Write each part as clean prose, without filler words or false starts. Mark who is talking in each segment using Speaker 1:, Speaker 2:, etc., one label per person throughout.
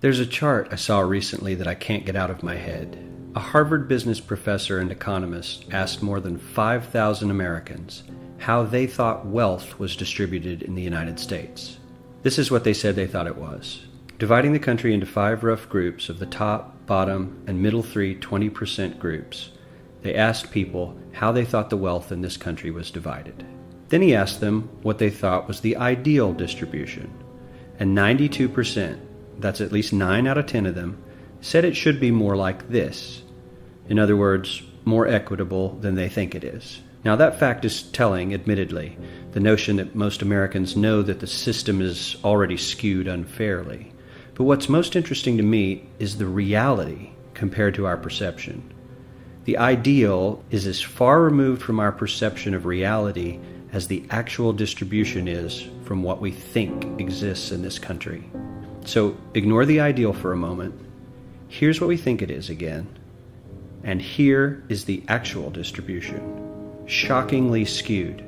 Speaker 1: There's a chart I saw recently that I can't get out of my head. A Harvard business professor and economist asked more than 5,000 Americans how they thought wealth was distributed in the United States. This is what they said they thought it was. Dividing the country into 5 rough groups of the top, bottom, and middle 3 20% groups, they asked people how they thought the wealth in this country was divided. Then he asked them what they thought was the ideal distribution, and 92%, that's at least 9 out of 10 of them, said it should be more like this. In other words, more equitable than they think it is. Now that fact is telling, admittedly, the notion that most Americans know that the system is already skewed unfairly. But what's most interesting to me is the reality compared to our perception. The ideal is as far removed from our perception of reality as the actual distribution is from what we think exists in this country. So ignore the ideal for a moment. Here's what we think it is again. And here is the actual distribution. Shockingly skewed.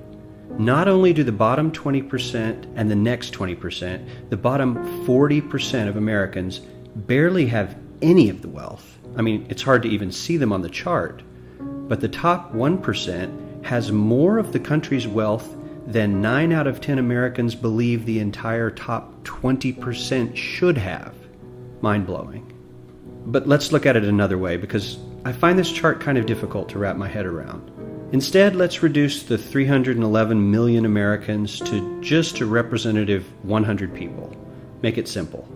Speaker 1: Not only do the bottom 20% and the next 20%, the bottom 40% of Americans barely have any of the wealth. I mean, it's hard to even see them on the chart. But the top 1% has more of the country's wealth than 9 out of 10 Americans believe the entire top 20% should have. Mind-blowing. But let's look at it another way, because I find this chart kind of difficult to wrap my head around. Instead, let's reduce the 311 million Americans to just a representative 100 people. Make it simple.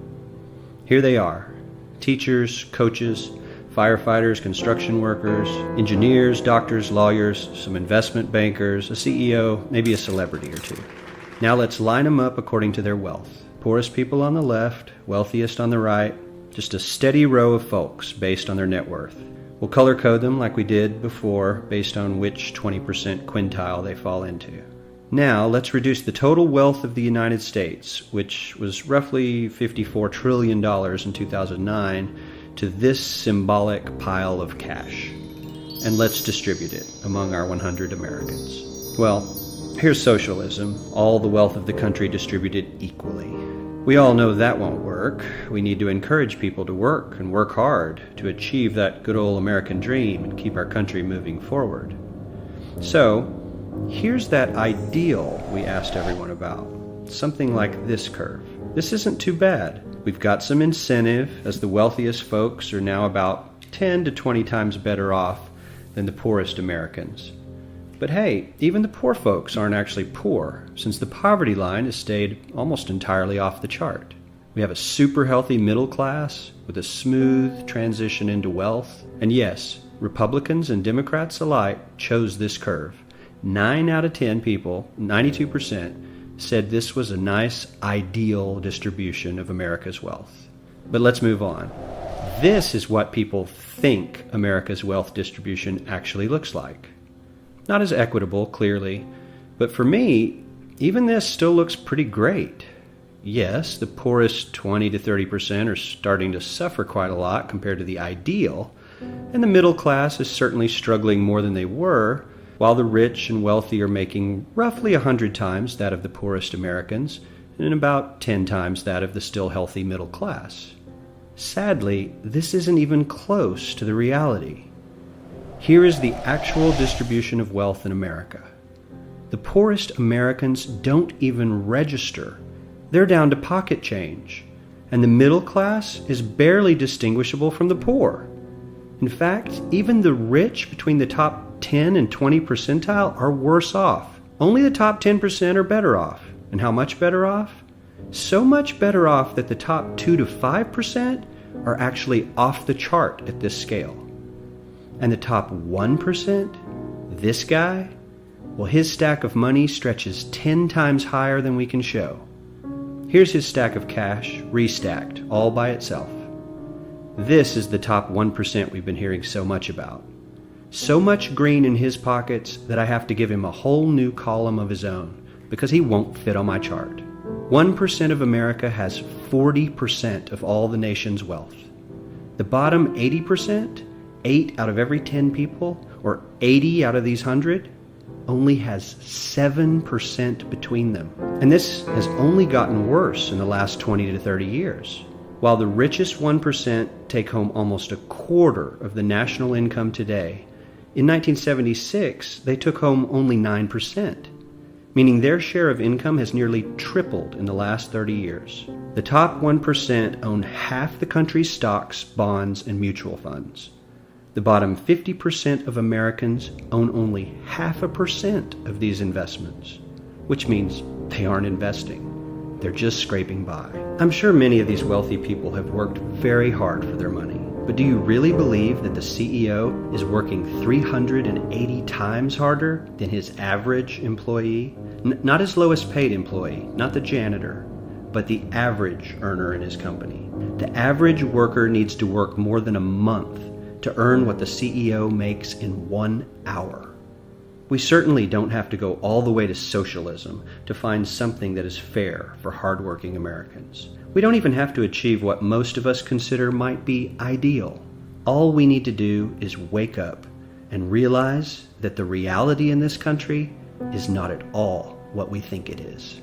Speaker 1: Here they are: teachers, coaches, firefighters, construction workers, engineers, doctors, lawyers, some investment bankers, a CEO, maybe a celebrity or two. Now let's line them up according to their wealth. Poorest people on the left, wealthiest on the right, just a steady row of folks based on their net worth. We'll color code them like we did before based on which 20% quintile they fall into. Now let's reduce the total wealth of the United States, which was roughly $54 trillion in 2009, to this symbolic pile of cash. And let's distribute it among our 100 Americans. Well, here's socialism, all the wealth of the country distributed equally. We all know that won't work. We need to encourage people to work and work hard to achieve that good old American dream and keep our country moving forward. So, here's that ideal we asked everyone about. Something like this curve. This isn't too bad. We've got some incentive, as the wealthiest folks are now about 10 to 20 times better off than the poorest Americans. But hey, even the poor folks aren't actually poor, since the poverty line has stayed almost entirely off the chart. We have a super healthy middle class with a smooth transition into wealth. And yes, Republicans and Democrats alike chose this curve. 9 out of 10 people, 92%, said this was a nice, ideal distribution of America's wealth. But let's move on. This is what people think America's wealth distribution actually looks like. Not as equitable, clearly, but for me, even this still looks pretty great. Yes, the poorest 20 to 30% are starting to suffer quite a lot compared to the ideal, and the middle class is certainly struggling more than they were, while the rich and wealthy are making roughly 100 times that of the poorest Americans, and about 10 times that of the still healthy middle class. Sadly, this isn't even close to the reality. Here is the actual distribution of wealth in America. The poorest Americans don't even register. They're down to pocket change, and the middle class is barely distinguishable from the poor. In fact, even the rich between the top 10 and 20 percentile are worse off. Only the top 10% are better off. And how much better off? So much better off that the top 2 to 5% are actually off the chart at this scale. And the top 1%, this guy, well, his stack of money stretches 10 times higher than we can show. Here's his stack of cash, restacked, all by itself. This is the top 1% we've been hearing so much about. So much green in his pockets that I have to give him a whole new column of his own, because he won't fit on my chart. 1% of America has 40% of all the nation's wealth. The bottom 80%, 8 out of every 10 people, or 80 out of these 100, only has 7% between them. And this has only gotten worse in the last 20 to 30 years. While the richest 1% take home almost a quarter of the national income today, in 1976 they took home only 9%, meaning their share of income has nearly tripled in the last 30 years. The top 1% own half the country's stocks, bonds, and mutual funds. The bottom 50% of Americans own only 0.5% of these investments, which means they aren't investing. They're just scraping by. I'm sure many of these wealthy people have worked very hard for their money. But do you really believe that the CEO is working 380 times harder than his average employee? Not his lowest paid employee, not the janitor, but the average earner in his company. The average worker needs to work more than a month to earn what the CEO makes in 1 hour. We certainly don't have to go all the way to socialism to find something that is fair for hardworking Americans. We don't even have to achieve what most of us consider might be ideal. All we need to do is wake up and realize that the reality in this country is not at all what we think it is.